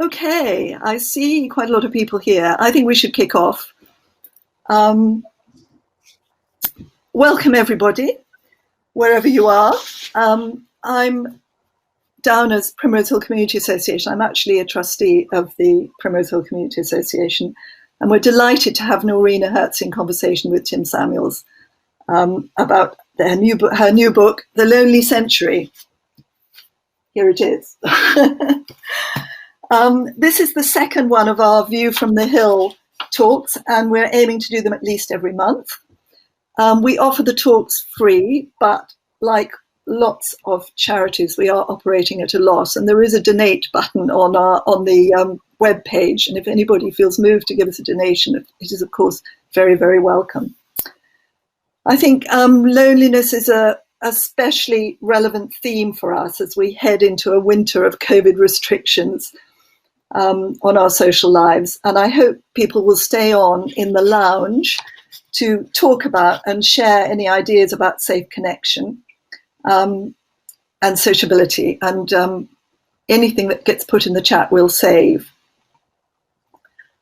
Okay, I see quite a lot of people here. I think we should kick off. Welcome, everybody, wherever you are. I'm down as Primrose Hill Community Association. I'm actually a trustee of the Primrose Hill Community Association, and we're delighted to have Noreena Hertz in conversation with Tim Samuels about her new book, The Lonely Century. Here it is. This is the second one of our View from the Hill talks, and we're aiming to do them at least every month. We offer the talks free, but like lots of charities, we are operating at a loss, and there is a donate button on the web page, and if anybody feels moved to give us a donation, it is of course very, very welcome. I think loneliness is a especially relevant theme for us as we head into a winter of COVID restrictions on our social lives. And I hope people will stay on in the lounge to talk about and share any ideas about safe connection and sociability. And anything that gets put in the chat we'll save.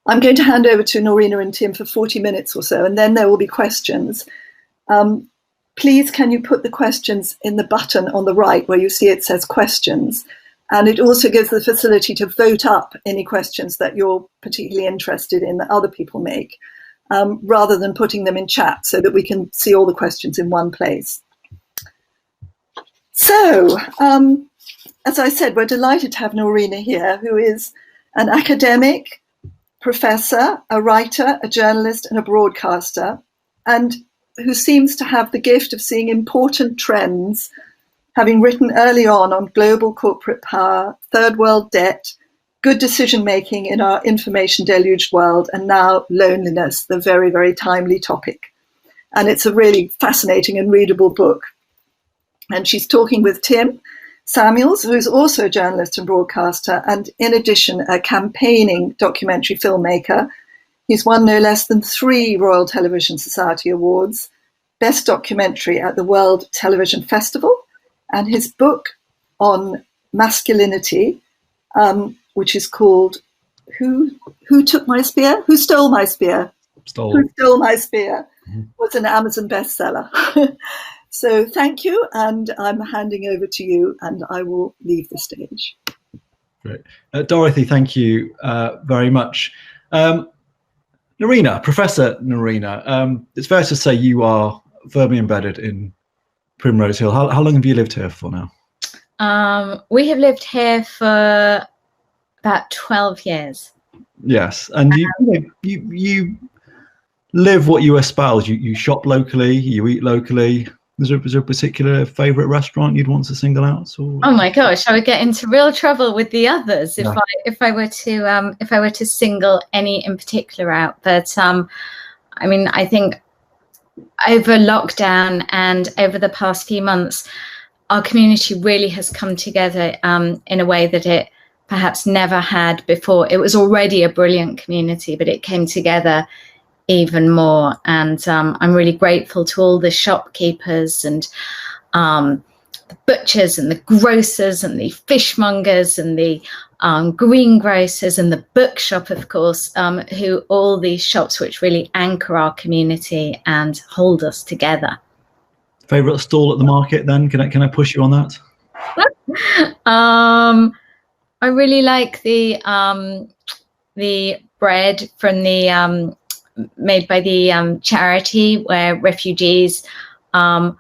I'm going to hand over to Noreena and Tim for 40 minutes or so, and then there will be questions. Please, can you put the questions in the button on the right where you see it says questions? And it also gives the facility to vote up any questions that you're particularly interested in that other people make, rather than putting them in chat, so that we can see all the questions in one place. So, as I said, we're delighted to have Noreena here, who is an academic, professor, a writer, a journalist, and a broadcaster, and who seems to have the gift of seeing important trends, having written early on global corporate power, third world debt, good decision-making in our information-deluged world, and now loneliness, the very, very timely topic. And it's a really fascinating and readable book. And she's talking with Tim Samuels, who's also a journalist and broadcaster, and in addition, a campaigning documentary filmmaker. He's won no less than 3 Royal Television Society Awards, Best Documentary at the World Television Festival, and his book on masculinity, which is called Who Took My Spear? Who Stole My Spear? Who Stole My Spear? Was an Amazon bestseller. So thank you, and I'm handing over to you, and I will leave the stage. Great. Dorothy, thank you very much. Noreena, Professor Noreena, it's fair to say you are firmly embedded in Primrose Hill. How long have you lived here for now? We have lived here for about 12 years. Yes, and you live what you espouse. You shop locally, you eat locally. Is there a particular favourite restaurant you'd want to single out? Or? Oh my gosh, I would get into real trouble with the others if I were to single any in particular out. But I mean, I think over lockdown and over the past few months, our community really has come together in a way that it perhaps never had before. It was already a brilliant community, but it came together even more, and I'm really grateful to all the shopkeepers and the butchers and the grocers and the fishmongers and the greengrocers and the bookshop, of course, who all these shops which really anchor our community and hold us together. Favourite stall at the market then? Can I push you on that? I really like the bread from the made by the charity where refugees are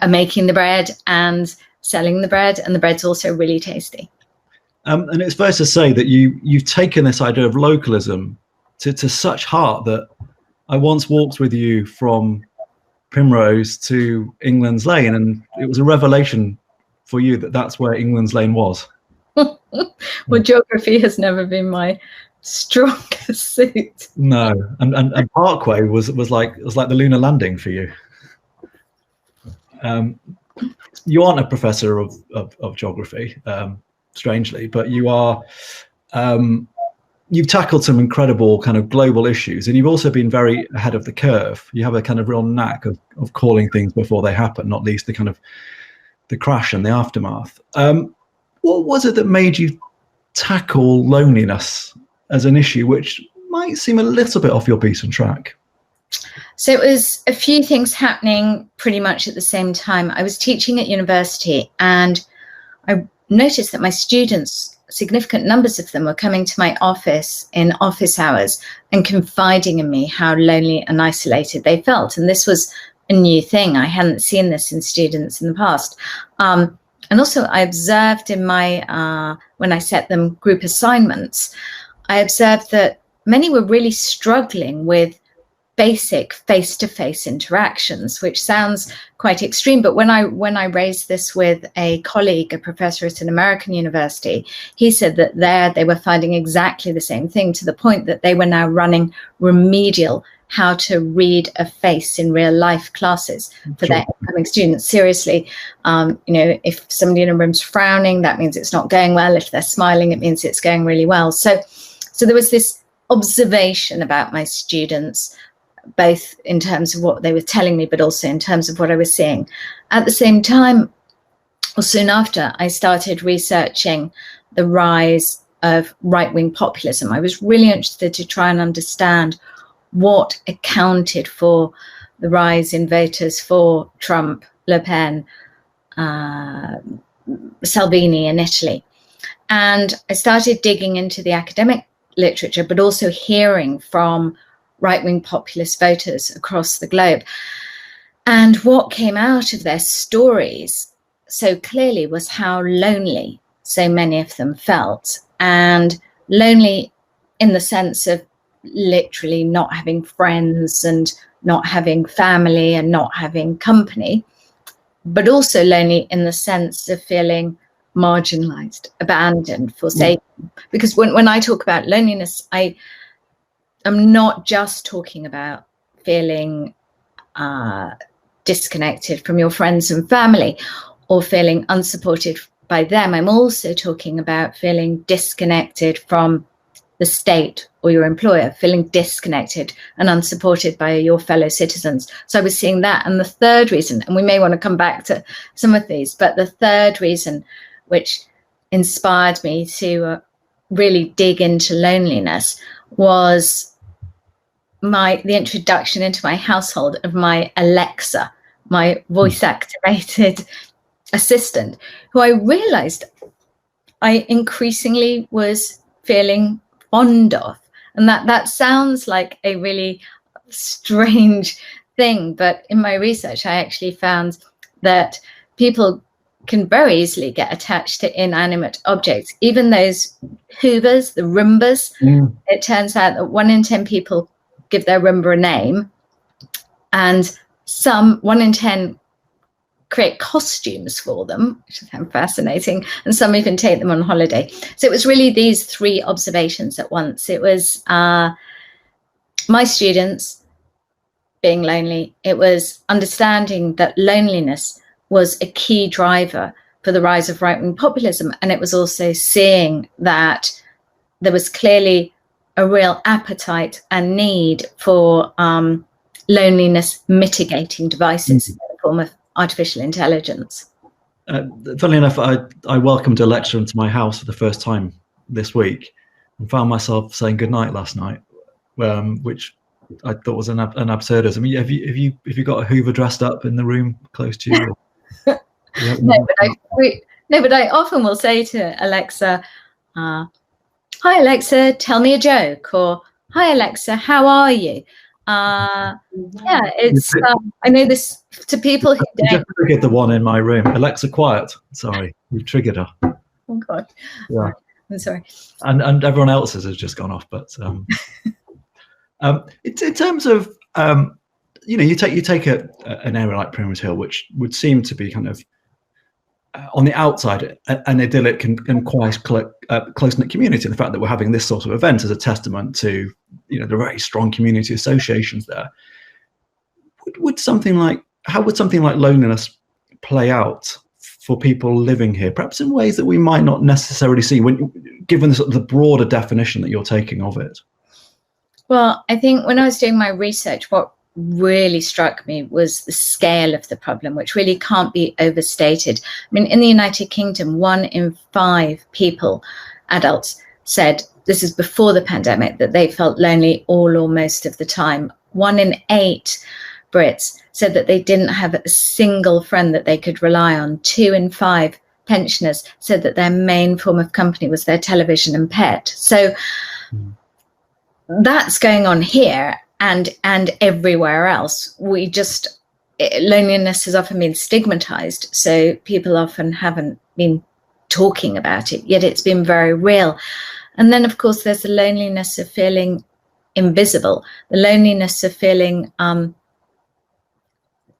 making the bread and selling the bread, and the bread's also really tasty. And it's fair to say that you've taken this idea of localism to such heart that I once walked with you from Primrose to England's Lane, and it was a revelation for you that that's where England's Lane was. Well, geography has never been my strongest suit. No, and Parkway was like the lunar landing for you. You aren't a professor of geography, strangely, but you are. You've tackled some incredible kind of global issues, and you've also been very ahead of the curve. You have a kind of real knack of calling things before they happen, not least the crash and the aftermath. What was it that made you tackle loneliness as an issue which might seem a little bit off your beaten track? So it was a few things happening pretty much at the same time. I was teaching at university, and I noticed that my students, significant numbers of them, were coming to my office in office hours and confiding in me how lonely and isolated they felt. And this was a new thing. I hadn't seen this in students in the past. And also I observed in my, when I set them group assignments, I observed that many were really struggling with basic face-to-face interactions, which sounds quite extreme. But when I raised this with a colleague, a professor at an American university, he said that there they were finding exactly the same thing, to the point that they were now running remedial how to read a face in real life classes for their incoming students. Seriously, if somebody in a room's frowning, that means it's not going well. If they're smiling, it means it's going really well. So there was this observation about my students, both in terms of what they were telling me, but also in terms of what I was seeing. At the same time, or soon after, I started researching the rise of right-wing populism. I was really interested to try and understand what accounted for the rise in voters for Trump, Le Pen, Salvini in Italy. And I started digging into the academic literature, but also hearing from right-wing populist voters across the globe. And what came out of their stories so clearly was how lonely so many of them felt, and lonely in the sense of literally not having friends and not having family and not having company, but also lonely in the sense of feeling marginalized, abandoned, forsaken. Because when I talk about loneliness, I'm not just talking about feeling disconnected from your friends and family or feeling unsupported by them. I'm also talking about feeling disconnected from the state or your employer, feeling disconnected and unsupported by your fellow citizens. So I was seeing that. And the third reason, and we may want to come back to some of these, but the third reason which inspired me to really dig into loneliness was the introduction into my household of my Alexa, my voice-activated assistant, who I realized I increasingly was feeling fond of. And that sounds like a really strange thing, but in my research I actually found that people can very easily get attached to inanimate objects, even those Hoovers, the Roombas. It turns out that 1 in 10 people give their Roomba a name, and 1 in 10 create costumes for them, which I found fascinating, and some even take them on holiday. So it was really these 3 observations at once. It was my students being lonely. It was understanding that loneliness was a key driver for the rise of right-wing populism. And it was also seeing that there was clearly a real appetite and need for loneliness mitigating devices in the form of artificial intelligence. Funnily enough, I welcomed Alexa into my house for the first time this week and found myself saying goodnight last night, which I thought was an absurdism. I mean, have you got a Hoover dressed up in the room close to you? No, but I often will say to Alexa, "Hi Alexa, tell me a joke," or "Hi Alexa, how are you?" It's I know this to people who don't. Just triggered the one in my room. Alexa, quiet. Sorry, we've triggered her. Oh God. Yeah. I'm sorry. And everyone else's has just gone off. But in terms of you take an area like Primrose Hill, which would seem to be kind of on the outside an idyllic and quite close-knit community. And the fact that we're having this sort of event is a testament to the very strong community associations there. How would something like loneliness play out for people living here, perhaps in ways that we might not necessarily see, given the broader definition that you're taking of it? Well, I think when I was doing my research, what really struck me was the scale of the problem, which really can't be overstated. I mean, in the United Kingdom, 1 in 5 people adults said, this is before the pandemic, that they felt lonely all or most of the time. 1 in 8 Brits said that they didn't have a single friend that they could rely on. 2 in 5 pensioners said that their main form of company was their television and pet. So that's going on here and everywhere else. Loneliness has often been stigmatized, so people often haven't been talking about it, yet it's been very real. And then, of course, there's the loneliness of feeling invisible, the loneliness of feeling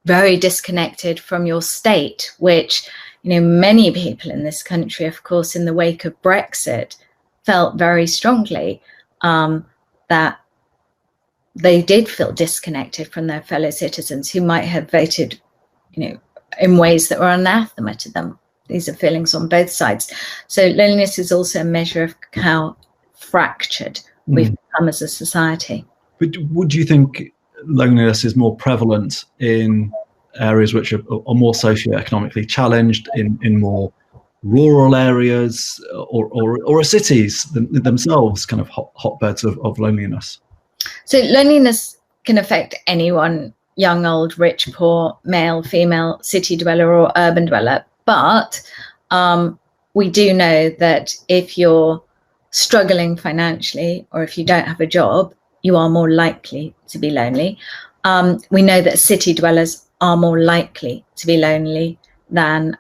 very disconnected from your state, which, many people in this country, of course, in the wake of Brexit, felt very strongly that they did feel disconnected from their fellow citizens who might have voted, in ways that were anathema to them. These are feelings on both sides. So loneliness is also a measure of how fractured we've become as a society. But would you think loneliness is more prevalent in areas which are more socioeconomically challenged, in more rural areas, or are cities themselves kind of hotbeds of loneliness? So loneliness can affect anyone, young, old, rich, poor, male, female, city dweller or urban dweller. But we do know that if you're struggling financially or if you don't have a job, you are more likely to be lonely. We know that city dwellers are more likely to be lonely than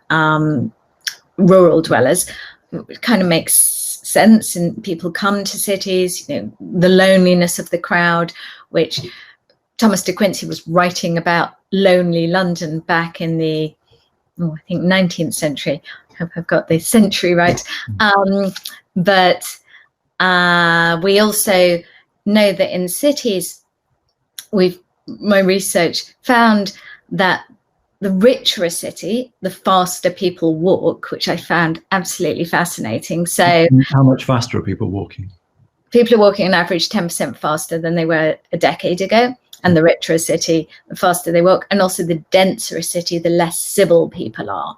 rural dwellers. It kind of makes sense, and people come to cities, the loneliness of the crowd, which Thomas de Quincey was writing about lonely London back in the, I think 19th century. I hope I've got the century right. But we also know that in cities, my research found that the richer a city, the faster people walk, which I found absolutely fascinating. So how much faster are people walking? People are walking on average 10% faster than they were a decade ago. And the richer a city, the faster they walk. And also the denser a city, the less civil people are.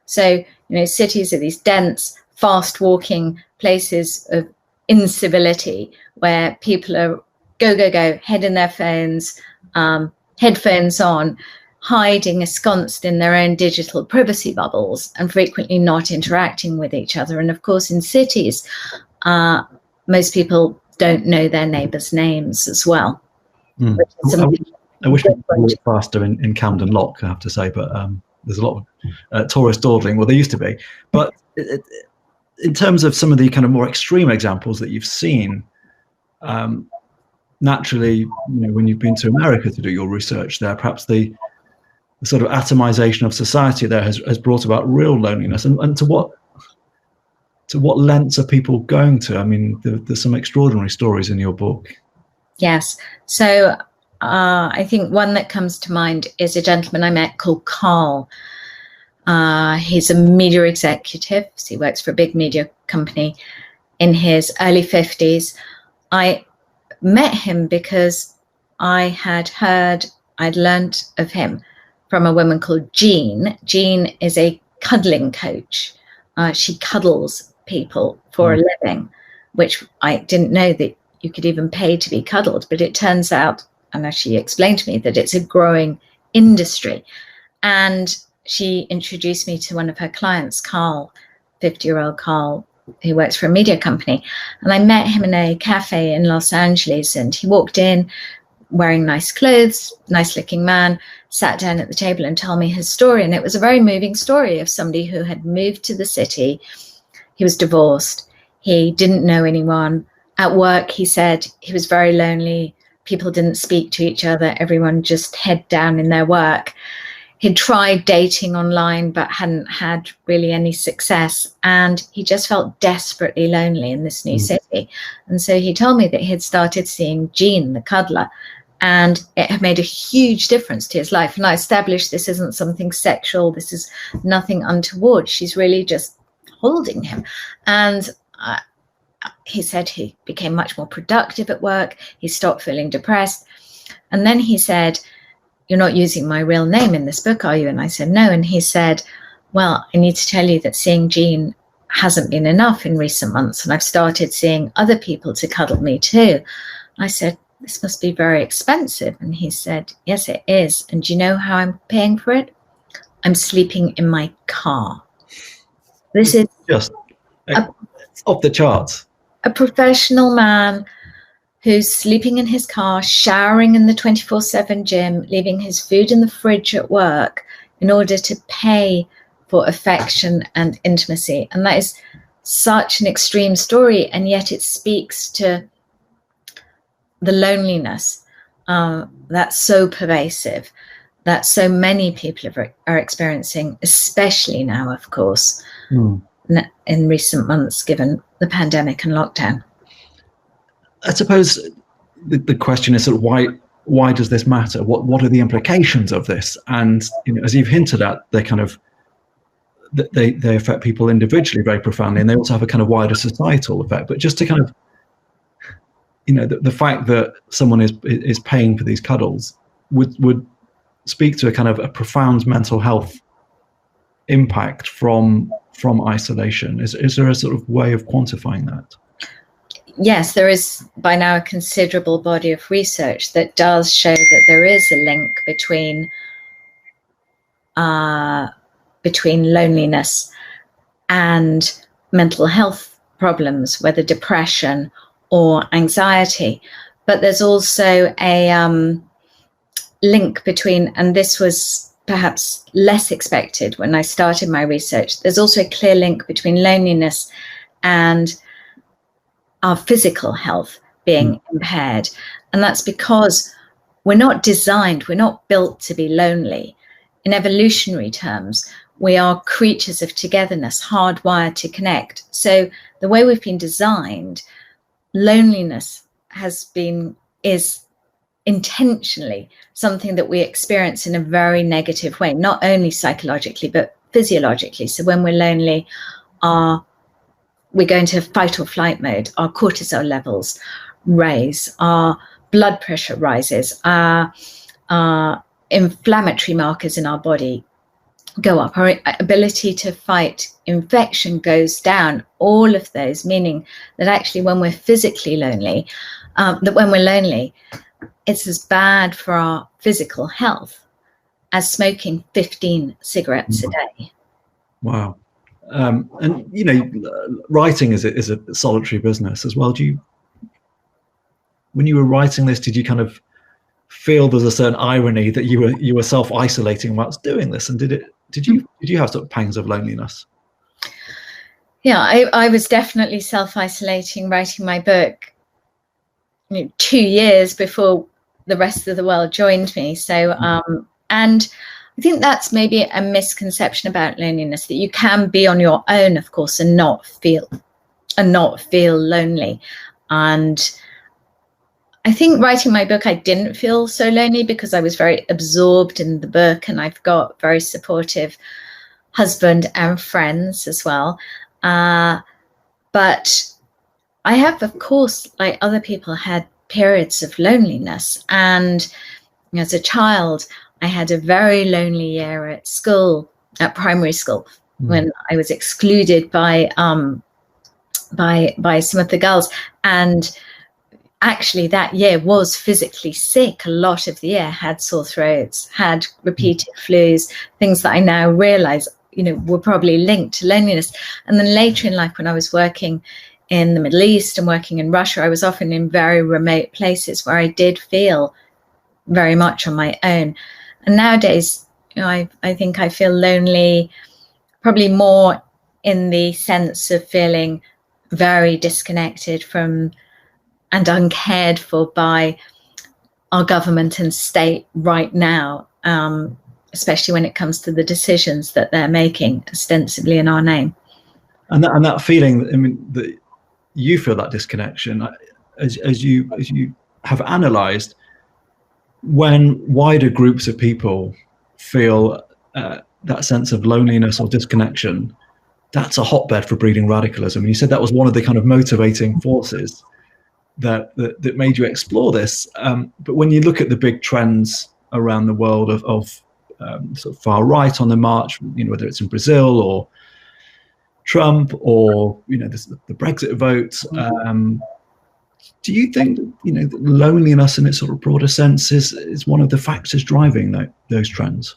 So, cities are these dense, fast walking places of incivility where people are go, head in their phones, headphones on, hiding, ensconced in their own digital privacy bubbles and frequently not interacting with each other. And of course, in cities, most people don't know their neighbours' names as well. I wish we could walk faster in Camden Lock, I have to say, but there's a lot of tourist dawdling. Well, there used to be. But in terms of some of the kind of more extreme examples that you've seen, naturally, when you've been to America to do your research there, perhaps the sort of atomization of society there has brought about real loneliness. And to what lengths are people going to? I mean, there's some extraordinary stories in your book. So I think one that comes to mind is a gentleman I met called Carl. He's a media executive. So he works for a big media company in his early 50s. I met him because I'd learnt of him from a woman called Jean. Jean is a cuddling coach. She cuddles people for a living, which I didn't know that you could even pay to be cuddled, but it turns out, and as she explained to me, that it's a growing industry. And she introduced me to one of her clients, Carl, 50-year-old Carl, who works for a media company. And I met him in a cafe in Los Angeles, and he walked in wearing nice clothes, nice looking man, sat down at the table and told me his story. And it was a very moving story of somebody who had moved to the city. He was divorced. He didn't know anyone. At work, he said he was very lonely. People didn't speak to each other. Everyone just head down in their work. He'd tried dating online, but hadn't had really any success. And he just felt desperately lonely in this new city. And so he told me that he had started seeing Jean, the cuddler, and it had made a huge difference to his life. And I established this isn't something sexual. This is nothing untoward. She's really just holding him. And he said he became much more productive at work. He stopped feeling depressed. And then he said, "You're not using my real name in this book, are you?" And I said, "No." And he said, "Well, I need to tell you that seeing Jean hasn't been enough in recent months, and I've started seeing other people to cuddle me too. I said, this must be very expensive. And he said, yes, it is. And do you know how I'm paying for it? I'm sleeping in my car. This is just off the charts. A professional man who's sleeping in his car, showering in the 24/7 gym, leaving his food in the fridge at work in order to pay for affection and intimacy. And that is such an extreme story, and yet it speaks to the loneliness that's so pervasive, that so many people are experiencing, especially now, of course, in recent months, given the pandemic and lockdown. I suppose the question is sort of why does this matter? What are the implications of this? And as you've hinted at, they affect people individually very profoundly, and they also have a kind of wider societal effect. But just to kind of the fact that someone is paying for these cuddles would speak to a kind of a profound mental health impact from isolation. Is there a sort of way of quantifying that? Yes, there is by now a considerable body of research that does show that there is a link between loneliness and mental health problems, whether depression or anxiety. But there's also a link between, and this was perhaps less expected when I started my research, there's also a clear link between loneliness and our physical health being impaired. And that's because we're not built to be lonely. In evolutionary terms, we are creatures of togetherness, hardwired to connect. So the way we've been designed, loneliness is intentionally something that we experience in a very negative way, not only psychologically, but physiologically. So when we're lonely, we go into fight or flight mode, our cortisol levels raise, our blood pressure rises, our inflammatory markers in our body go up, our ability to fight infection goes down, all of those, meaning that actually when we're physically lonely, it's as bad for our physical health as smoking 15 cigarettes a day. Wow. And writing is a solitary business as well. When you were writing this, did you kind of feel there's a certain irony that you were self-isolating whilst doing this? And did you have sort of pangs of loneliness? Yeah, I was definitely self-isolating writing my book 2 years before the rest of the world joined me. So and I think that's maybe a misconception about loneliness, that you can be on your own, of course, and not feel lonely. And I think writing my book, I didn't feel so lonely because I was very absorbed in the book, and I've got very supportive husband and friends as well. But I have, of course, like other people, had periods of loneliness. And as a child, I had a very lonely year at school, at primary school, when I was excluded by some of the girls. And actually that year was physically sick. A lot of the year had sore throats, had repeated flus, things that I now realize, were probably linked to loneliness. And then later in life, when I was working in the Middle East and working in Russia, I was often in very remote places where I did feel very much on my own. And nowadays, I think I feel lonely, probably more in the sense of feeling very disconnected from and uncared for by our government and state right now, especially when it comes to the decisions that they're making ostensibly in our name. And that feeling, that you feel that disconnection, as you have analysed, when wider groups of people feel that sense of loneliness or disconnection, that's a hotbed for breeding radicalism. And you said that was one of the kind of motivating forces that made you explore this. But when you look at the big trends around the world of sort of far right on the march, whether it's in Brazil or Trump or, you know, the Brexit vote. Do you think, you know, that loneliness in its sort of broader sense is one of the factors driving those trends?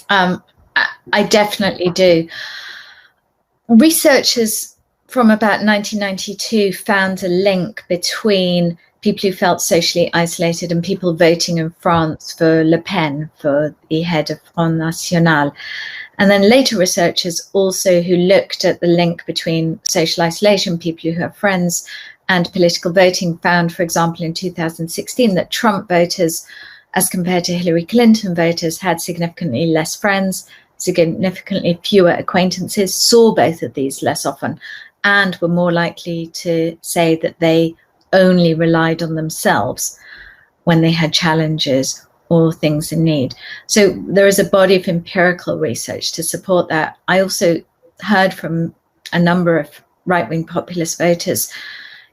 I definitely do. Researchers from about 1992 found a link between people who felt socially isolated and people voting in France for Le Pen, for the head of Front National. And then later researchers also who looked at the link between social isolation, people who have friends, and political voting found, for example, in 2016, that Trump voters, as compared to Hillary Clinton voters, had significantly less friends, significantly fewer acquaintances, saw both of these less often, and were more likely to say that they only relied on themselves when they had challenges or things in need. So there is a body of empirical research to support that. I also heard from a number of right-wing populist voters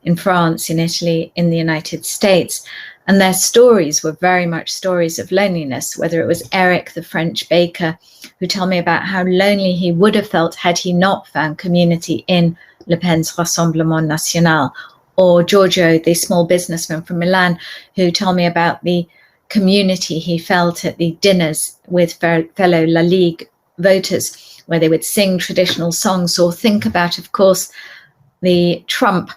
in France, in Italy, in the United States, and their stories were very much stories of loneliness, whether it was Eric, the French baker, who told me about how lonely he would have felt had he not found community in Le Pen's Rassemblement National, or Giorgio, the small businessman from Milan, who told me about the community he felt at the dinners with fellow La Ligue voters, where they would sing traditional songs or think about, of course, the Trump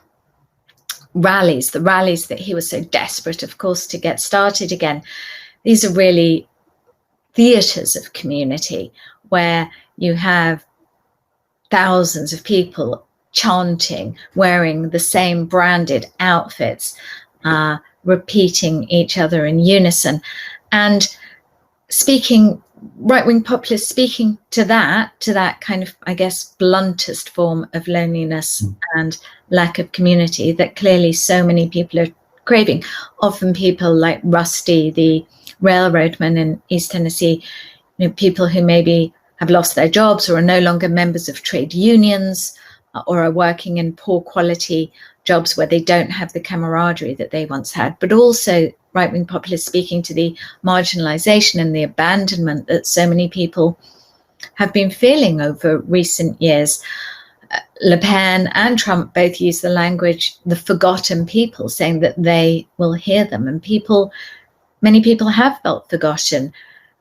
rallies, the rallies that he was so desperate, of course, to get started again. These are really theatres of community where you have thousands of people chanting, wearing the same branded outfits, repeating each other in unison, and speaking, right-wing populists speaking to that kind of, I guess, bluntest form of loneliness and lack of community that clearly so many people are craving. Often people like Rusty, the railroadman in East Tennessee, you know, people who maybe have lost their jobs or are no longer members of trade unions, or are working in poor quality jobs where they don't have the camaraderie that they once had, but also right-wing populists speaking to the marginalization and the abandonment that so many people have been feeling over recent years. Le Pen and Trump both use the language, the forgotten people, saying that they will hear them. And many people have felt forgotten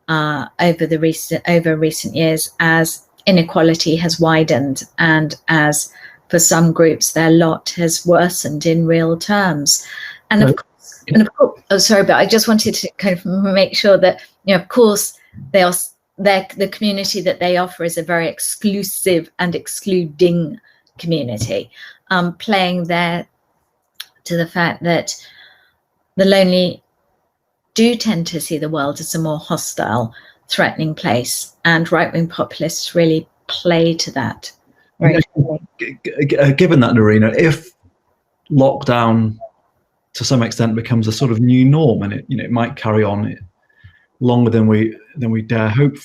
over recent years as inequality has widened and as for some groups their lot has worsened in real terms. And of course, oh sorry, but I just wanted to kind of make sure that, you know, of course the community that they offer is a very exclusive and excluding community, playing there to the fact that the lonely do tend to see the world as a more hostile, threatening place, and right-wing populists really play to that. Given that, Noreena, if lockdown to some extent becomes a sort of new norm, and it might carry on longer than we dare hope,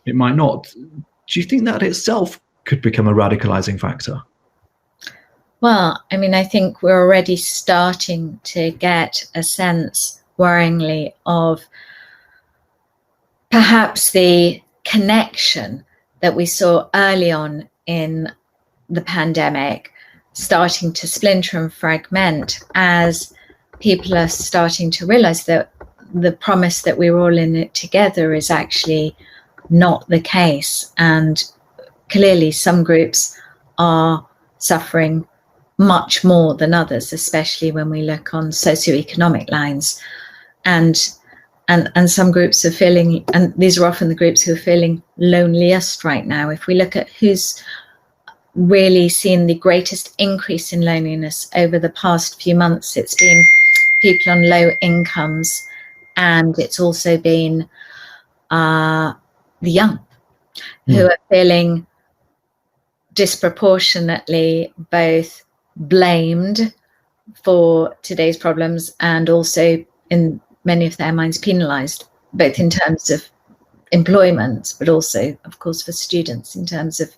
it might not. Do you think that itself could become a radicalizing factor? Well, I mean, I think we're already starting to get a sense, worryingly, of perhaps the connection that we saw early on in the pandemic starting to splinter and fragment as people are starting to realize that the promise that we're all in it together is actually not the case. And clearly some groups are suffering much more than others, especially when we look on socioeconomic lines. And some groups are feeling, and these are often the groups who are feeling loneliest right now. If we look at who's really seen the greatest increase in loneliness over the past few months, it's been people on low incomes, and it's also been the young who are feeling disproportionately both blamed for today's problems and also, in many of their minds, penalized, both in terms of employment, but also, of course, for students in terms of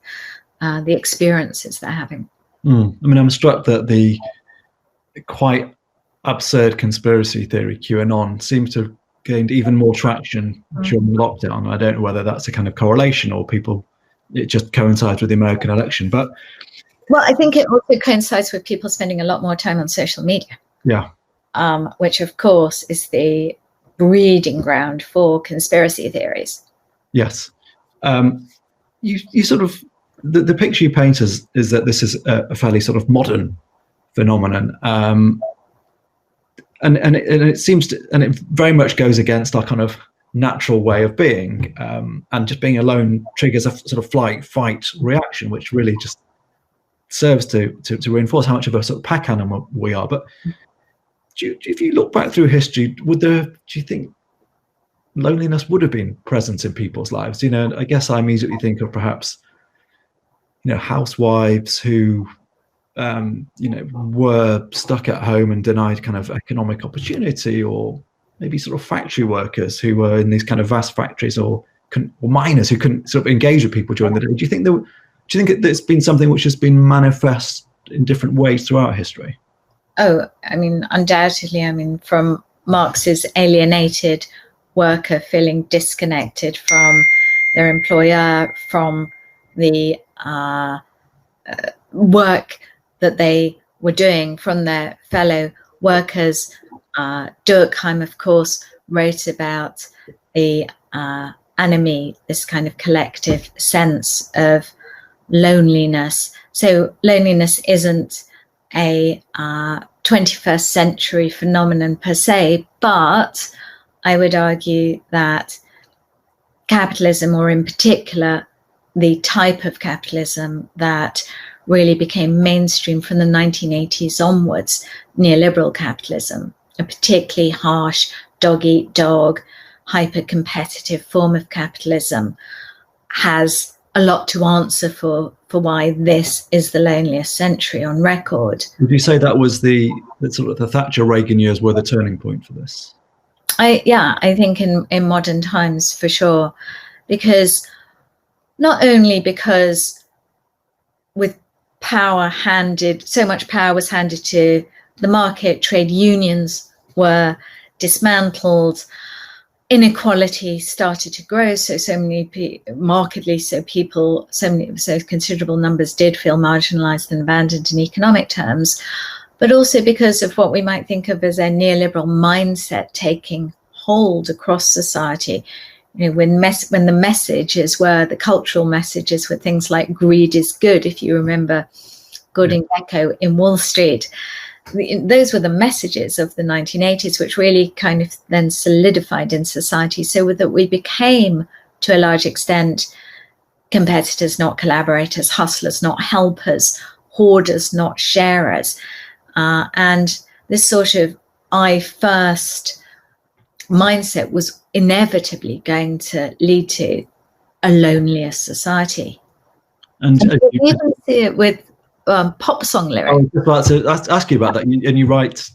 the experiences they're having. I mean, I'm struck that the quite absurd conspiracy theory QAnon seems to have gained even more traction during lockdown. I don't know whether that's a kind of correlation or people it just coincides with the American election. But well, I think it also coincides with people spending a lot more time on social media. Yeah. Which of course is the breeding ground for conspiracy theories. Yes. You sort of, the picture you paint is that this is a fairly sort of modern phenomenon. And it seems to, and it very much goes against our kind of natural way of being, and just being alone triggers a sort of flight fight reaction, which really just serves to reinforce how much of a sort of pack animal we are. But if you look back through history, do you think loneliness would have been present in people's lives? You know, I guess I immediately think of perhaps, you know, housewives who were stuck at home and denied kind of economic opportunity, or maybe sort of factory workers who were in these kind of vast factories, or miners who couldn't sort of engage with people during the day. Do you think it's been something which has been manifest in different ways throughout history? Oh, I mean, undoubtedly. I mean, from Marx's alienated worker feeling disconnected from their employer, from the work that they were doing, from their fellow workers. Durkheim, of course, wrote about the enemy, this kind of collective sense of loneliness. So loneliness isn't a 21st century phenomenon per se, but I would argue that capitalism, or in particular the type of capitalism that really became mainstream from the 1980s onwards, neoliberal capitalism, a particularly harsh dog-eat-dog, hyper-competitive form of capitalism, has a lot to answer for why this is the loneliest century on record. Would you say that was the sort of the Thatcher-Reagan years were the turning point for this? I think in modern times, for sure, because not only because with so much power was handed to the market, trade unions were dismantled, inequality started to grow, so considerable numbers did feel marginalized and abandoned in economic terms, but also because of what we might think of as a neoliberal mindset taking hold across society. You know, when the messages were, the cultural messages were things like greed is good, if you remember Gordon Gekko in Wall Street. Those were the messages of the 1980s, which really kind of then solidified in society, so that we became, to a large extent, competitors, not collaborators, hustlers, not helpers, hoarders, not sharers. And this sort of I first mindset was inevitably going to lead to a lonelier society. And you even see it with pop song lyrics. I was just about to ask you about that, and you write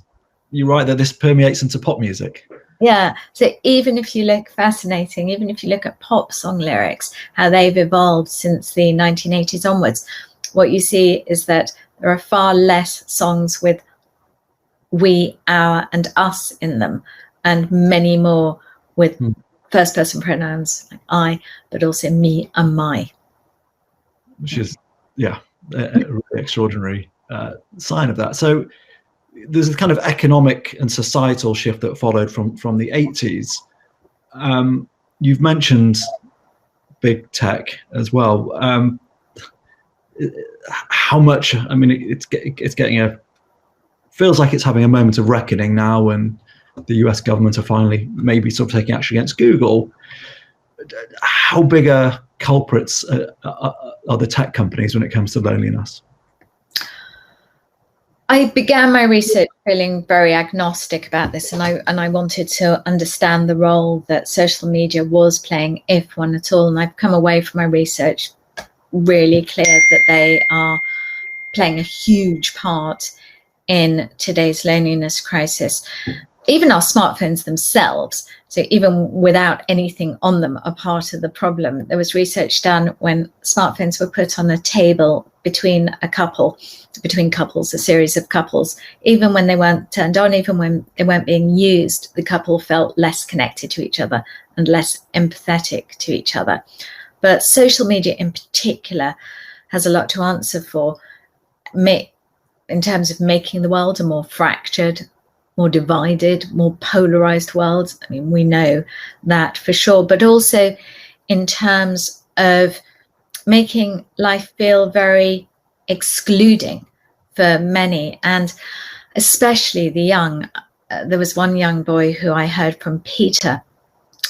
that this permeates into pop music. Yeah, so even if you look at pop song lyrics, how they've evolved since the 1980s onwards, what you see is that there are far less songs with we, our, and us in them, and many more with first person pronouns like I, but also me and my. Which is, a really extraordinary sign of that. So there's a kind of economic and societal shift that followed from the 80s. You've mentioned big tech as well. How much? I mean, it's getting feels like it's having a moment of reckoning now, and the US government are finally maybe sort of taking action against Google. How big a culprits are the tech companies when it comes to loneliness? I began my research feeling very agnostic about this, and I wanted to understand the role that social media was playing, if one at all. And I've come away from my research really clear that they are playing a huge part in today's loneliness crisis. Even our smartphones themselves, so even without anything on them, are part of the problem. There was research done when smartphones were put on a table between couples, a series of couples. Even when they weren't turned on, even when they weren't being used, the couple felt less connected to each other and less empathetic to each other. but social media in particular has a lot to answer for in terms of making the world a more fractured, more divided, more polarized world. I mean, we know that for sure, but also in terms of making life feel very excluding for many, and especially the young. There was one young boy who I heard from, Peter,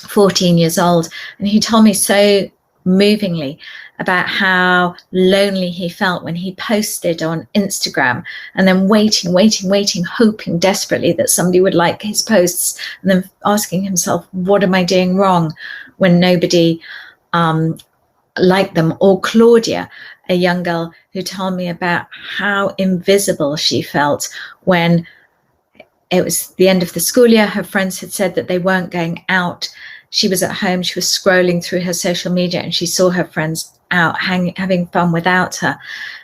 14 years old, and he told me so movingly about how lonely he felt when he posted on Instagram, and then waiting, hoping desperately that somebody would like his posts, and then asking himself, what am I doing wrong, when nobody liked them. Or Claudia, a young girl, who told me about how invisible she felt when it was the end of the school year. Her friends had said that they weren't going out. She was at home, she was scrolling through her social media, and she saw her friends out having fun without her.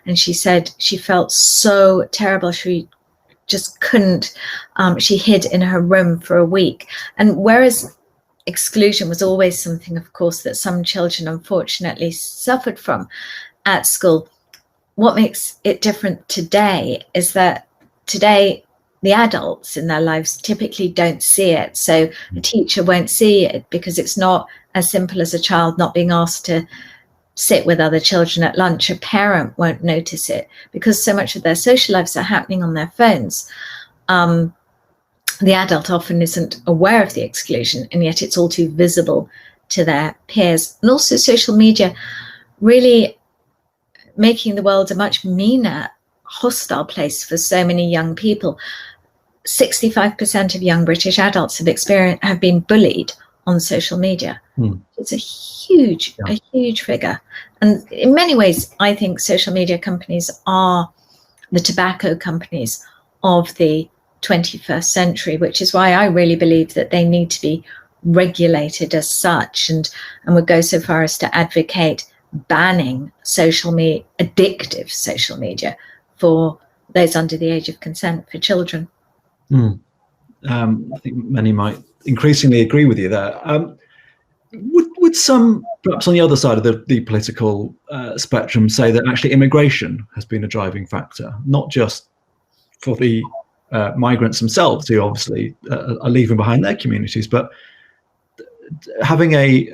And she said she felt so terrible. She just couldn't, she hid in her room for a week. And whereas exclusion was always something, of course, that some children unfortunately suffered from at school, what makes it different today is that today the adults in their lives typically don't see it. So a teacher won't see it because it's not as simple as a child not being asked to sit with other children at lunch. A parent won't notice it because so much of their social lives are happening on their phones. The adult often isn't aware of the exclusion, and yet it's all too visible to their peers. And also social media really making the world a much meaner, hostile place for so many young people. 65% of young British adults have been bullied on social media. It's a huge figure. And in many ways, I think social media companies are the tobacco companies of the 21st century, which is why I really believe that they need to be regulated as such, and would go so far as to advocate banning addictive social media for those under the age of consent, for children. I think many might increasingly agree with you there. Would some, perhaps on the other side of the political spectrum, say that actually immigration has been a driving factor, not just for the migrants themselves, who obviously are leaving behind their communities, but having a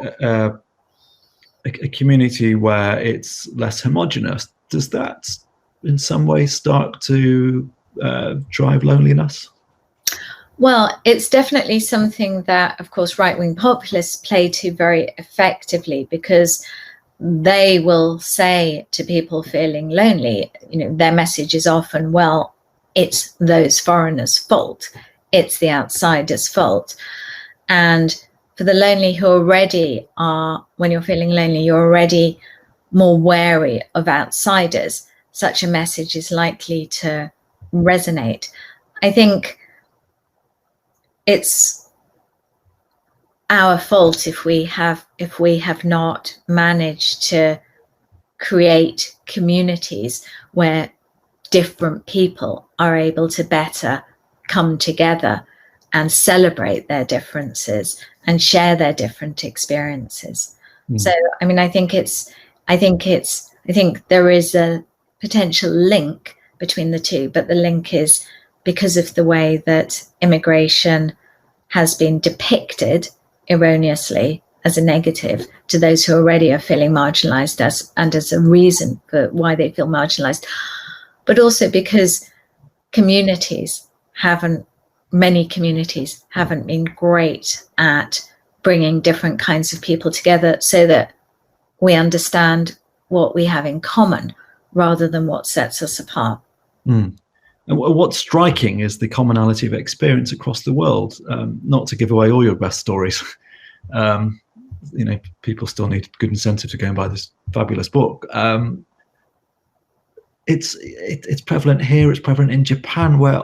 community where it's less homogenous? Does that in some way start to drive loneliness? Well, it's definitely something that, of course, right-wing populists play to very effectively, because they will say to people feeling lonely, their message is often, well, it's those foreigners' fault. It's the outsiders' fault. And for the lonely who already are, when you're feeling lonely, you're already more wary of outsiders, such a message is likely to resonate. I think it's our fault if we have not managed to create communities where different people are able to better come together and celebrate their differences and share their different experiences. So, I mean, I think there is a potential link between the two, but the link is because of the way that immigration has been depicted erroneously as a negative to those who already are feeling marginalized, as a reason for why they feel marginalized, but also because many communities haven't been great at bringing different kinds of people together so that we understand what we have in common rather than what sets us apart. And what's striking is the commonality of experience across the world. Not to give away all your best stories, people still need good incentive to go and buy this fabulous book. It's prevalent here. It's prevalent in Japan, where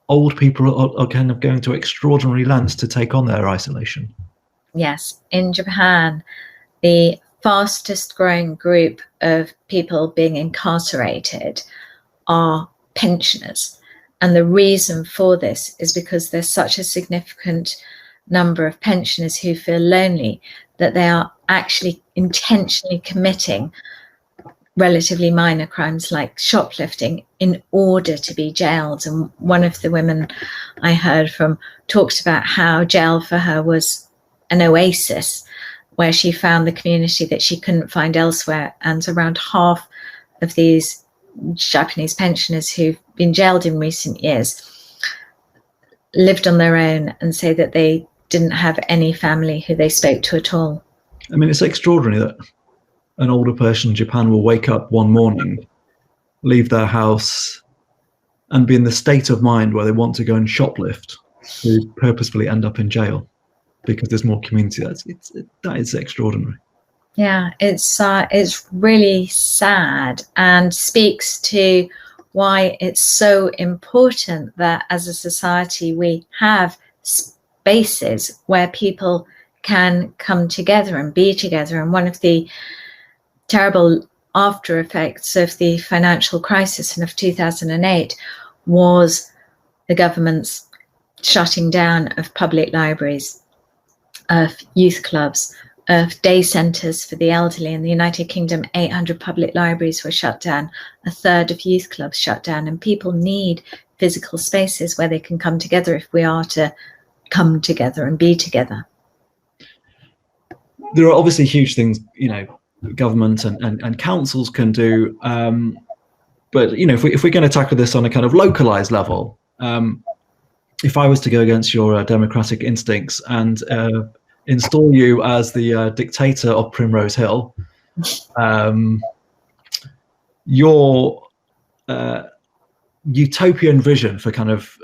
old people are kind of going to extraordinary lengths to take on their isolation. Yes, in Japan, the fastest growing group of people being incarcerated are pensioners. And the reason for this is because there's such a significant number of pensioners who feel lonely that they are actually intentionally committing relatively minor crimes like shoplifting in order to be jailed. And one of the women I heard from talked about how jail for her was an oasis where she found the community that she couldn't find elsewhere. And around half of these Japanese pensioners who've been jailed in recent years lived on their own and say that they didn't have any family who they spoke to at all. I mean, it's extraordinary that an older person in Japan will wake up one morning, leave their house, and be in the state of mind where they want to go and shoplift, to purposefully end up in jail because there's more community. That is extraordinary. Yeah, it's really sad and speaks to why it's so important that as a society we have spaces where people can come together and be together. And one of the terrible after effects of the financial crisis and of 2008 was the government's shutting down of public libraries, of youth clubs, of day centres for the elderly. In the United Kingdom, 800 public libraries were shut down, a third of youth clubs shut down, and people need physical spaces where they can come together if we are to come together and be together. There are obviously huge things, government and councils can do, but if we're going to tackle this on a kind of localized level, if I was to go against your democratic instincts and install you as the dictator of Primrose Hill, your utopian vision for kind of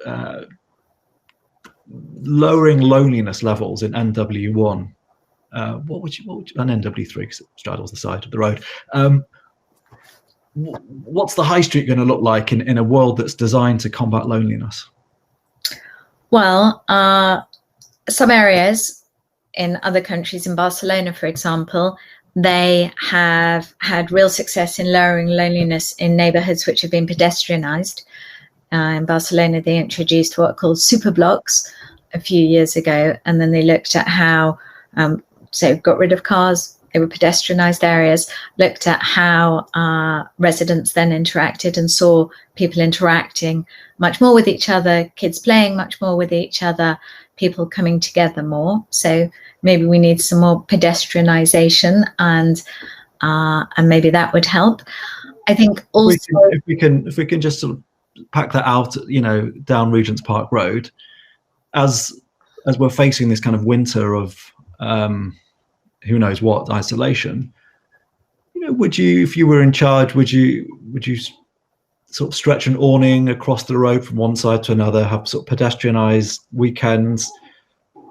lowering loneliness levels in NW1, what would you and NW3 because it straddles the side of the road. What's the high street going to look like in a world that's designed to combat loneliness? Well, some areas in other countries, in Barcelona, for example, they have had real success in lowering loneliness in neighborhoods which have been pedestrianized. In Barcelona, they introduced what are called super blocks a few years ago, and then they looked at how, so got rid of cars, they were pedestrianized areas, looked at how residents then interacted and saw people interacting much more with each other, kids playing much more with each other, people coming together more. So maybe we need some more pedestrianization, and maybe that would help. I think also if we can just sort of pack that out, down Regent's Park Road, as we're facing this kind of winter of who knows what isolation, would you, if you were in charge, would you sort of stretch an awning across the road from one side to another, have sort of pedestrianized weekends,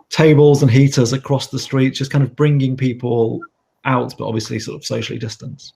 tables and heaters across the streets, just kind of bringing people out, but obviously sort of socially distanced?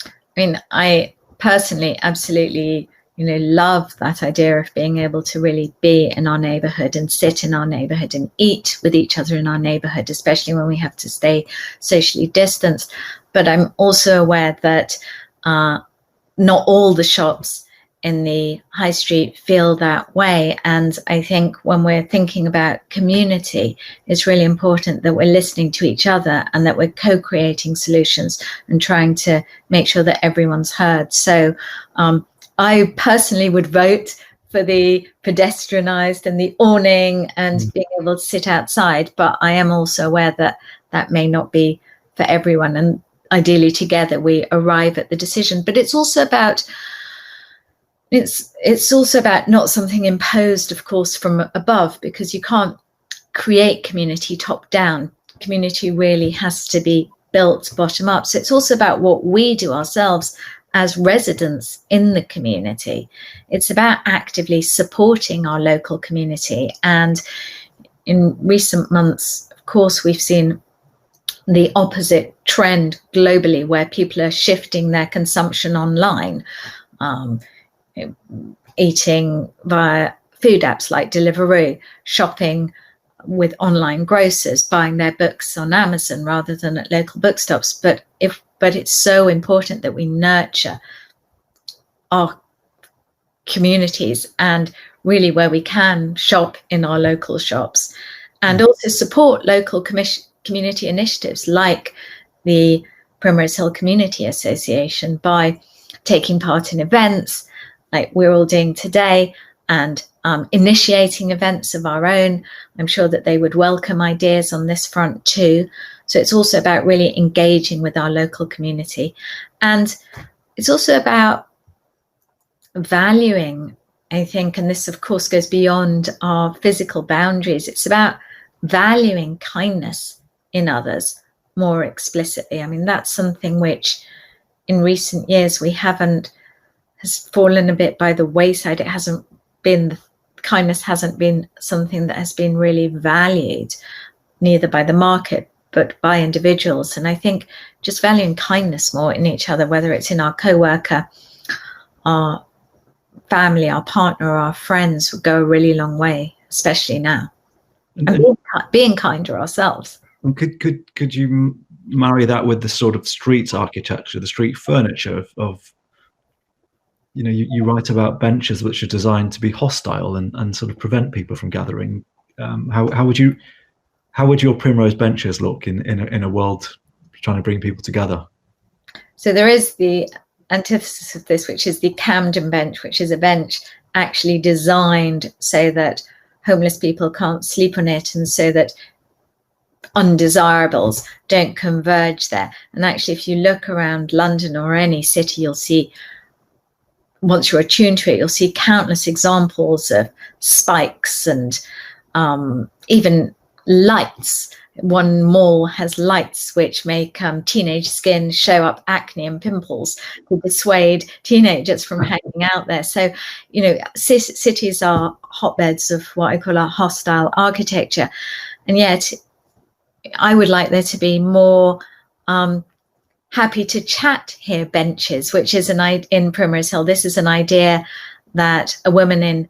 I mean, I personally absolutely love that idea of being able to really be in our neighborhood and sit in our neighborhood and eat with each other in our neighborhood, especially when we have to stay socially distanced. But I'm also aware that not all the shops in the high street feel that way. And I think when we're thinking about community, it's really important that we're listening to each other and that we're co-creating solutions and trying to make sure that everyone's heard. So I personally would vote for the pedestrianized and the awning and being able to sit outside, but I am also aware that that may not be for everyone, and ideally together we arrive at the decision. But it's also about not something imposed, of course, from above, because you can't create community top down. Community really has to be built bottom up. So it's also about what we do ourselves as residents in the community. It's about actively supporting our local community. And in recent months, of course, we've seen the opposite trend globally, where people are shifting their consumption online, eating via food apps like Deliveroo, shopping with online grocers, buying their books on Amazon rather than at local bookstops. But it's so important that we nurture our communities and really, where we can, shop in our local shops, and also support local community initiatives like the Primrose Hill Community Association by taking part in events like we're all doing today, and initiating events of our own. I'm sure that they would welcome ideas on this front too. So it's also about really engaging with our local community. And it's also about valuing, I think, and this of course goes beyond our physical boundaries. It's about valuing kindness in others more explicitly. I mean, that's something which in recent years has fallen a bit by the wayside. Kindness hasn't been something that has been really valued, neither by the market, but by individuals. And I think just valuing kindness more in each other, whether it's in our co-worker, our family, our partner, or our friends, would go a really long way, especially now. And being kinder ourselves. Could you marry that with the sort of street architecture, the street furniture of you know, you write about benches which are designed to be hostile and sort of prevent people from gathering. How would your Primrose benches look in a world trying to bring people together? So there is the antithesis of this, which is the Camden bench, which is a bench actually designed so that homeless people can't sleep on it, and so that undesirables don't converge there. And actually, if you look around London or any city, you'll see, once you're attuned to it, you'll see countless examples of spikes and even lights. One mall has lights which make teenage skin show up acne and pimples to dissuade teenagers from hanging out there. So, you know, cities are hotbeds of what I call a hostile architecture. And yet I would like there to be more happy to chat here benches, which is in Primrose Hill. This is an idea that a woman in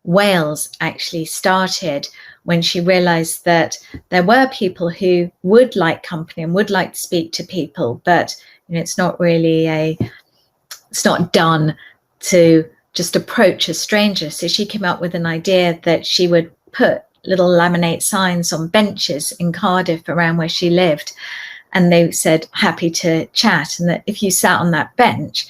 Wales actually started when she realized that there were people who would like company and would like to speak to people, but you know, it's not done to just approach a stranger. So she came up with an idea that she would put little laminate signs on benches in Cardiff around where she lived, and they said happy to chat, and that if you sat on that bench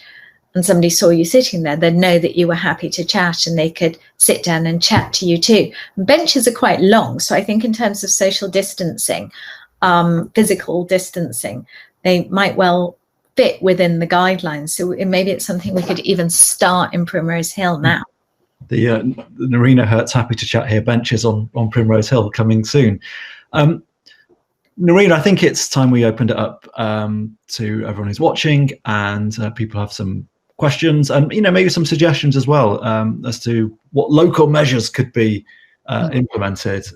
and somebody saw you sitting there, they'd know that you were happy to chat, and they could sit down and chat to you too. Benches are quite long, so I think in terms of social distancing, physical distancing, they might well fit within the guidelines. So maybe it's something we could even start in Primrose Hill now. The Noreena Hertz happy to chat here benches on Primrose Hill coming soon. Noreena, I think it's time we opened it up to everyone who's watching, and people have some questions and, you know, maybe some suggestions as well as to what local measures could be implemented.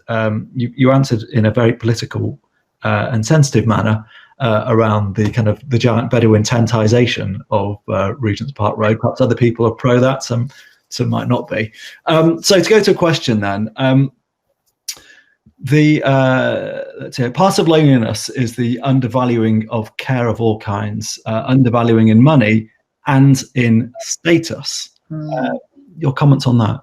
You answered in a very political and sensitive manner around the kind of the giant Bedouin tentisation of Regent's Park Road. Perhaps other people are pro that, some might not be. So to go to a question then, part of loneliness is the undervaluing of care of all kinds, undervaluing in money and in status. Your comments on that?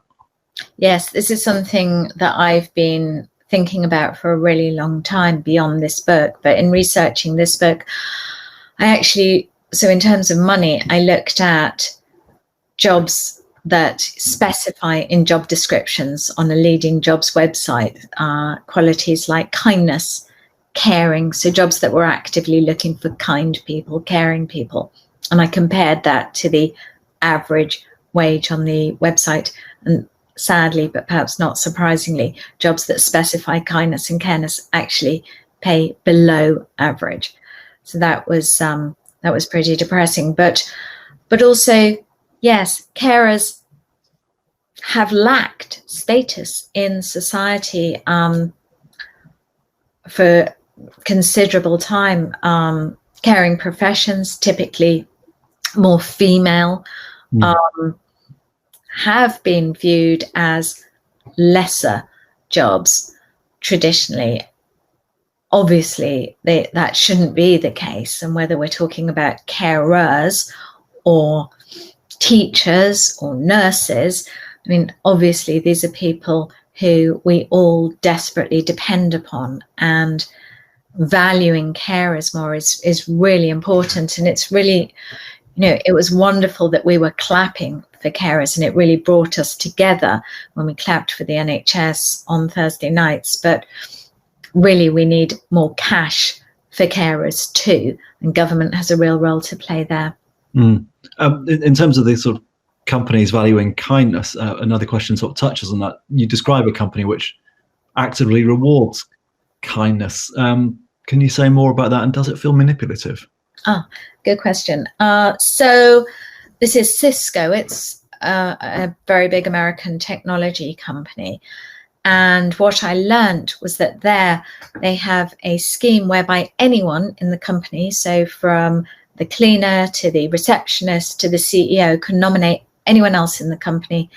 Yes, this is something that I've been thinking about for a really long time beyond this book. But in researching this book, so in terms of money, I looked at jobs that specify in job descriptions on a leading jobs website, qualities like kindness, caring, so jobs that were actively looking for kind people, caring people. And I compared that to the average wage on the website, and sadly, but perhaps not surprisingly, jobs that specify kindness and careness actually pay below average. So that was pretty depressing. But also, yes, carers have lacked status in society for considerable time. Caring professions, typically more female, have been viewed as lesser jobs traditionally. Obviously, that shouldn't be the case. And whether we're talking about carers or teachers or nurses, I mean, obviously, these are people who we all desperately depend upon. And valuing carers more is really important. And it's really, it was wonderful that we were clapping for carers, and it really brought us together when we clapped for the NHS on Thursday nights. But really, we need more cash for carers too, and government has a real role to play there. In terms of the sort of companies valuing kindness, another question sort of touches on that. You describe a company which actively rewards kindness. Can you say more about that, and does it feel manipulative? Good question. So this is Cisco. It's a very big American technology company. And what I learned was that they have a scheme whereby anyone in the company, so from the cleaner to the receptionist to the CEO, can nominate anyone else in the company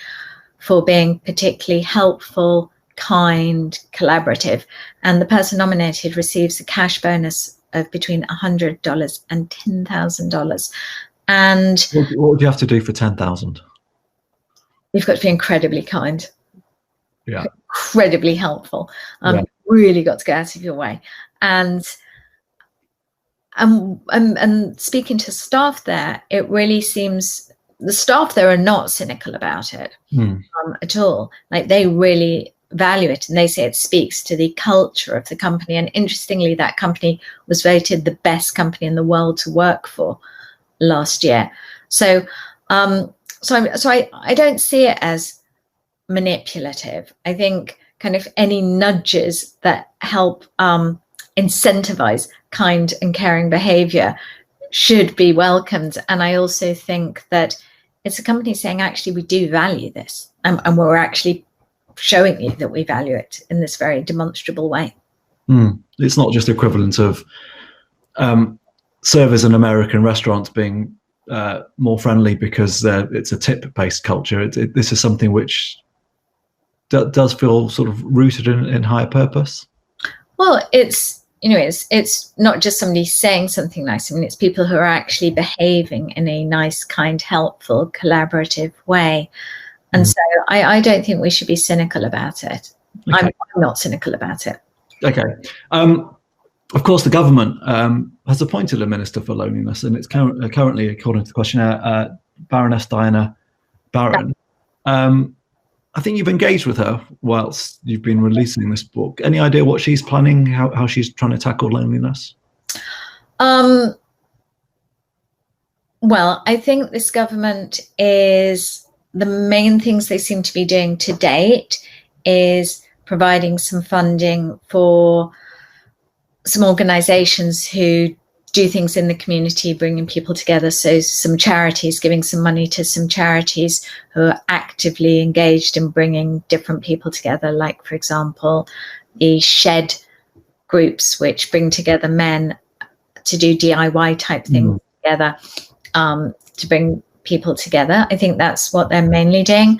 for being particularly helpful, kind, collaborative. And the person nominated receives a cash bonus of between $100 and $10,000. And what would you have to do for 10,000? You've got to be incredibly kind. Yeah. Incredibly helpful. Really got to go out of your way. And speaking to staff there, it really seems the staff there are not cynical about it at all. Like, they really value it, and they say it speaks to the culture of the company. And interestingly, that company was voted the best company in the world to work for last year. So I don't see it as manipulative. I think kind of any nudges that help incentivize kind and caring behavior should be welcomed. And I also think that it's a company saying, actually, we do value this, and we're actually showing you that we value it in this very demonstrable way. It's not just equivalent of servers in American restaurants being more friendly because it's a tip-based culture. This is something which does feel sort of rooted in higher purpose. Well, it's not just somebody saying something nice. I mean, it's people who are actually behaving in a nice, kind, helpful, collaborative way. And so I don't think we should be cynical about it. Okay. I'm not cynical about it. Okay. Of course, the government has appointed a Minister for Loneliness, and it's currently, according to the questionnaire, Baroness Diana Barron. Yeah. I think you've engaged with her whilst you've been releasing this book. Any idea what she's planning, how she's trying to tackle loneliness? Well, I think this government is, the main things they seem to be doing to date is providing some funding for some organizations who do things in the community, bringing people together. So some charities, giving some money to some charities who are actively engaged in bringing different people together, like, for example, the Shed groups, which bring together men to do DIY type things together, to bring people together. I think that's what they're mainly doing.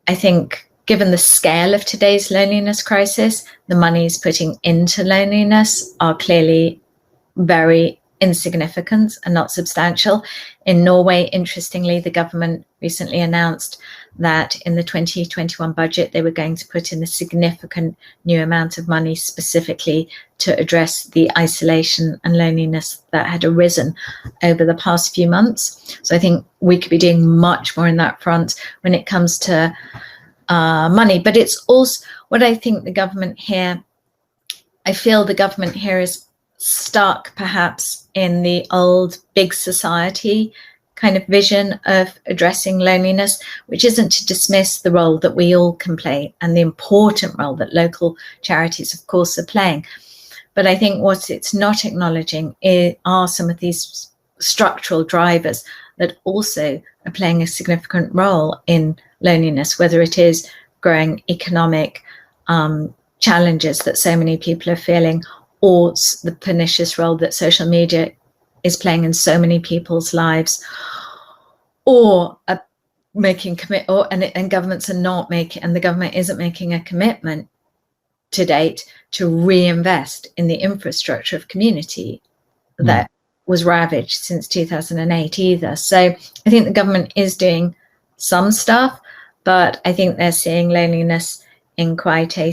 I think, given the scale of today's loneliness crisis, the monies putting into loneliness are clearly very insignificant and not substantial. In Norway, interestingly, the government recently announced that in the 2021 budget, they were going to put in a significant new amount of money specifically to address the isolation and loneliness that had arisen over the past few months. So I think we could be doing much more in that front when it comes to money. But it's also what I think the government here, I feel the government here is stuck perhaps in the old big society kind of vision of addressing loneliness, which isn't to dismiss the role that we all can play and the important role that local charities, of course, are playing. But I think what it's not acknowledging are some of these structural drivers that also are playing a significant role in loneliness, whether it is growing economic challenges that so many people are feeling, or the pernicious role that social media is playing in so many people's lives, or making and governments are not making, and the government isn't making a commitment to date to reinvest in the infrastructure of community that was ravaged since 2008 either. So I think the government is doing some stuff, but I think they're seeing loneliness in quite a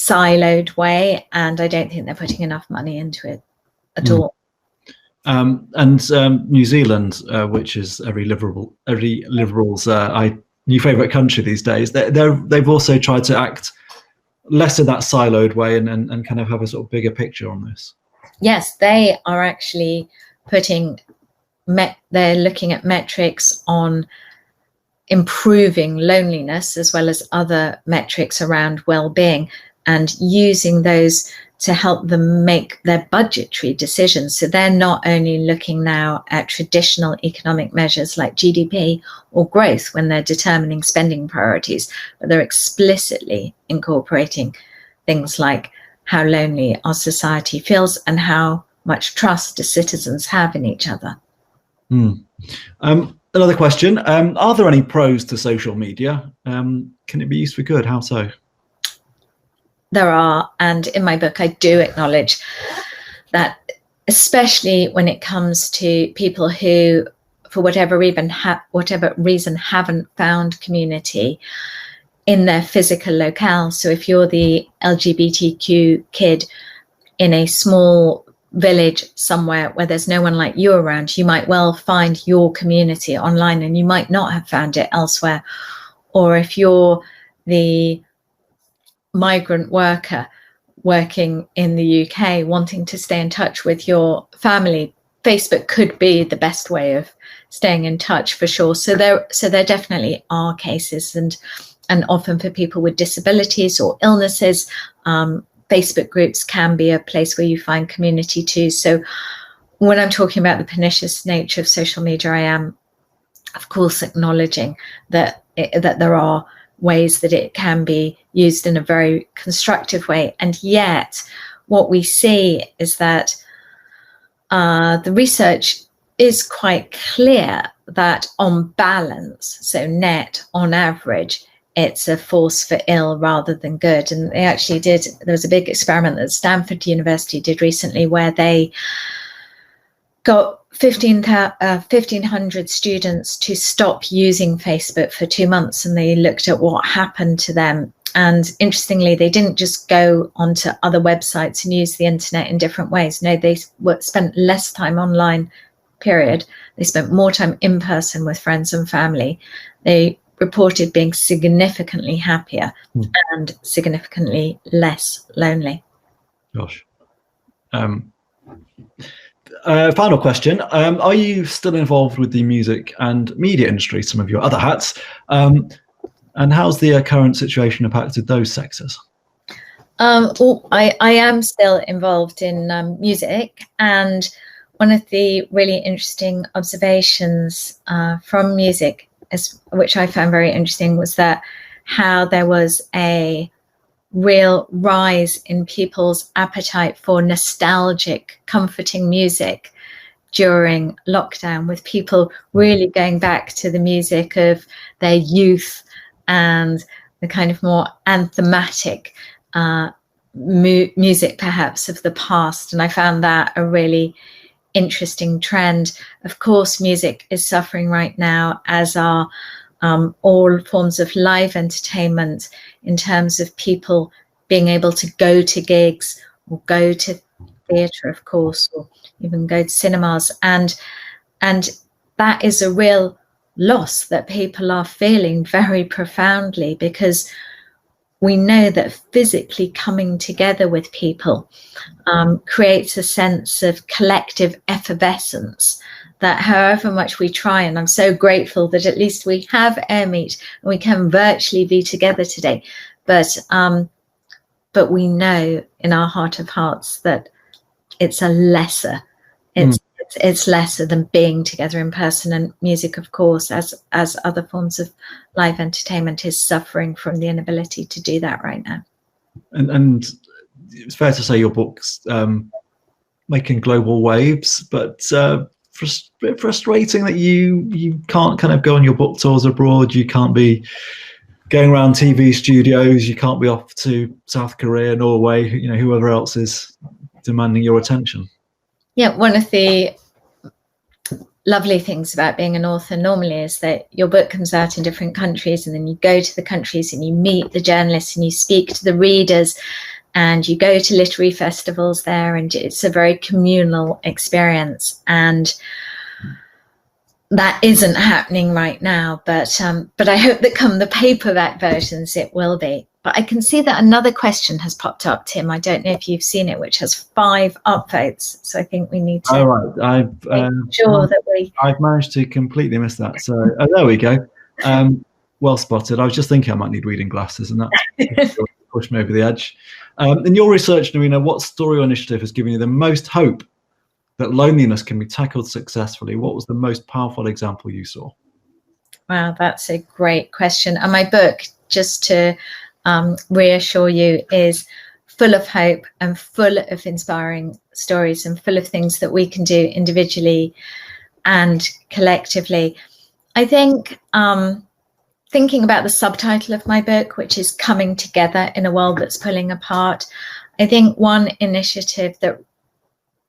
siloed way, and I don't think they're putting enough money into it at all. New Zealand, which is every liberal's new favourite country these days, they've also tried to act less in that siloed way and kind of have a sort of bigger picture on this. Yes, they are actually they're looking at metrics on improving loneliness as well as other metrics around well-being, and using those to help them make their budgetary decisions. So they're not only looking now at traditional economic measures like GDP or growth when they're determining spending priorities, but they're explicitly incorporating things like how lonely our society feels and how much trust do citizens have in each other. Another question, are there any pros to social media? Can it be used for good? How so? There are, and in my book I do acknowledge that, especially when it comes to people who, for whatever reason, haven't found community in their physical locale. So if you're the LGBTQ kid in a small village somewhere where there's no one like you around, you might well find your community online and you might not have found it elsewhere. Or if you're the migrant worker working in the UK wanting to stay in touch with your family, Facebook could be the best way of staying in touch for sure. So there definitely are cases, and often for people with disabilities or illnesses, Facebook groups can be a place where you find community too. So when I'm talking about the pernicious nature of social media, I am, of course, acknowledging that there are ways that it can be used in a very constructive way. And yet what we see is that the research is quite clear that on balance, so net, on average, it's a force for ill rather than good. And they actually there was a big experiment that Stanford University did recently where they got 1,500 students to stop using Facebook for 2 months, and they looked at what happened to them. And interestingly, they didn't just go onto other websites and use the internet in different ways. No, they spent less time online, period. They spent more time in person with friends and family. They reported being significantly happier and significantly less lonely. Gosh. Final question. Are you still involved with the music and media industry, some of your other hats? And how's the current situation impacted those sectors? I am still involved in music, and one of the really interesting observations from music, which I found very interesting, was that how there was a real rise in people's appetite for nostalgic, comforting music during lockdown, with people really going back to the music of their youth and the kind of more anthematic music perhaps of the past. And I found that a really interesting trend. Of course, music is suffering right now, as are all forms of live entertainment, in terms of people being able to go to gigs or go to theatre, of course, or even go to cinemas. And that is a real loss that people are feeling very profoundly, because we know that physically coming together with people creates a sense of collective effervescence that, however much we try, and I'm so grateful that at least we have Airmeet and we can virtually be together today, but we know in our heart of hearts that it's it's lesser than being together in person. And music, of course, as other forms of live entertainment, is suffering from the inability to do that right now. And it's fair to say your book's making global waves, but frustrating that you can't kind of go on your book tours abroad. You can't be going around TV studios. You can't be off to South Korea, Norway, whoever else is demanding your attention. Yeah, one of the lovely things about being an author normally is that your book comes out in different countries, and then you go to the countries and you meet the journalists and you speak to the readers, and you go to literary festivals there, and it's a very communal experience. And that isn't happening right now, but I hope that come the paperback versions, it will be. But I can see that another question has popped up, Tim. I don't know if you've seen it, which has 5 upvotes. So I think we need to make sure that I've managed to completely miss that. So there we go. Well spotted. I was just thinking I might need reading glasses, and that's pushed me over the edge. In your research, Noreena, what story or initiative has given you the most hope that loneliness can be tackled successfully? What was the most powerful example you saw? Wow, that's a great question. And my book, just to reassure you, is full of hope and full of inspiring stories and full of things that we can do individually and collectively. I think thinking about the subtitle of my book, which is Coming Together in a World That's Pulling Apart, I think one initiative that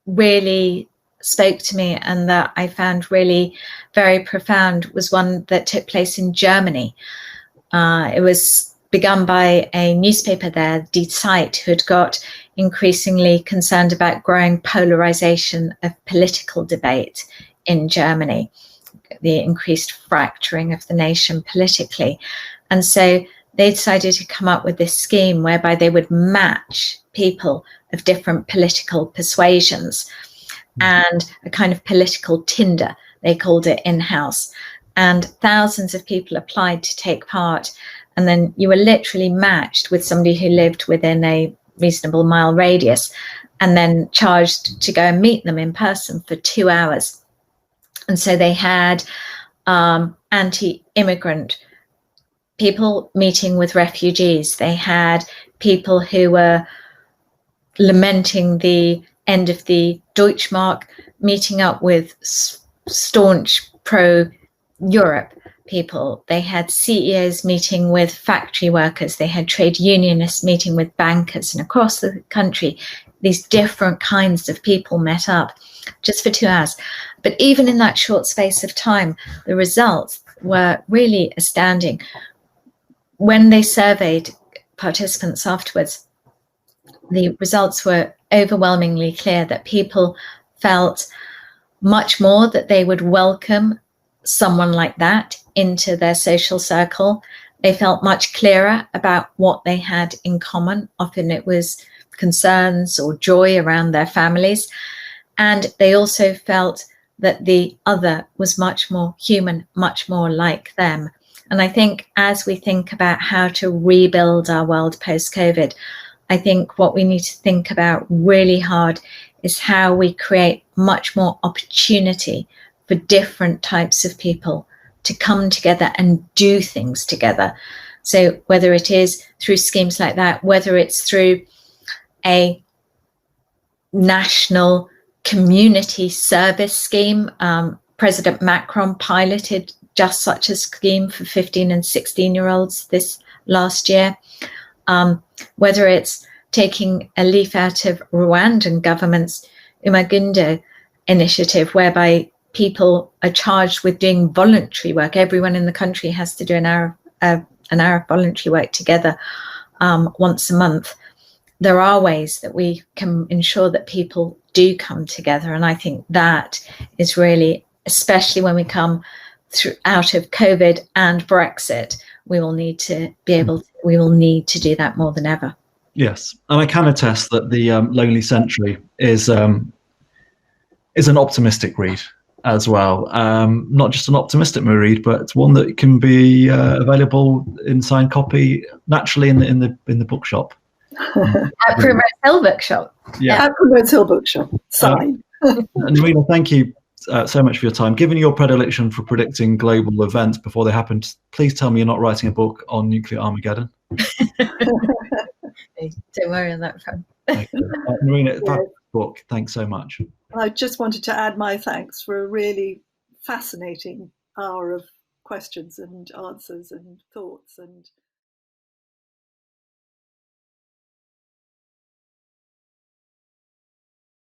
really spoke to me and that I found really very profound was one that took place in Germany. It was begun by a newspaper there, Die Zeit, who had got increasingly concerned about growing polarization of political debate in Germany, the increased fracturing of the nation politically. And so they decided to come up with this scheme whereby they would match people of different political persuasions, and a kind of political Tinder, they called it in-house. And thousands of people applied to take part. And then you were literally matched with somebody who lived within a reasonable mile radius, and then charged to go and meet them in person for 2 hours. And so they had anti-immigrant people meeting with refugees. They had people who were lamenting the end of the Deutschmark meeting up with staunch pro-Europe people. They had CEOs meeting with factory workers. They had trade unionists meeting with bankers. And across the country, these different kinds of people met up just for 2 hours. But even in that short space of time, the results were really astounding. When they surveyed participants afterwards, the results were overwhelmingly clear that people felt much more that they would welcome someone like that into their social circle. They felt much clearer about what they had in common. Often it was concerns or joy around their families. And they also felt that the other was much more human, much more like them. And I think as we think about how to rebuild our world post-COVID, I think what we need to think about really hard is how we create much more opportunity for different types of people to come together and do things together. So whether it is through schemes like that, whether it's through a national community service scheme, President Macron piloted just such a scheme for 15 and 16-year-olds this last year. Whether it's taking a leaf out of Rwandan government's Umagundo initiative, whereby people are charged with doing voluntary work. Everyone in the country has to do an hour of voluntary work together once a month. There are ways that we can ensure that people do come together. And I think that is really, especially when we come out of COVID and Brexit, we will need to do that more than ever. Yes, and I can attest that the Lonely Century is an optimistic read as well. Not just an optimistic read, but it's one that can be available in signed copy naturally in the bookshop. At Primrose Hill Bookshop. Yeah, at Primrose Hill Bookshop. Signed. Noreena, thank you so much for your time. Given your predilection for predicting global events before they happen, please tell me you're not writing a book on nuclear Armageddon. Don't worry on that front. Noreena, that book, thanks so much. I just wanted to add my thanks for a really fascinating hour of questions and answers and thoughts, and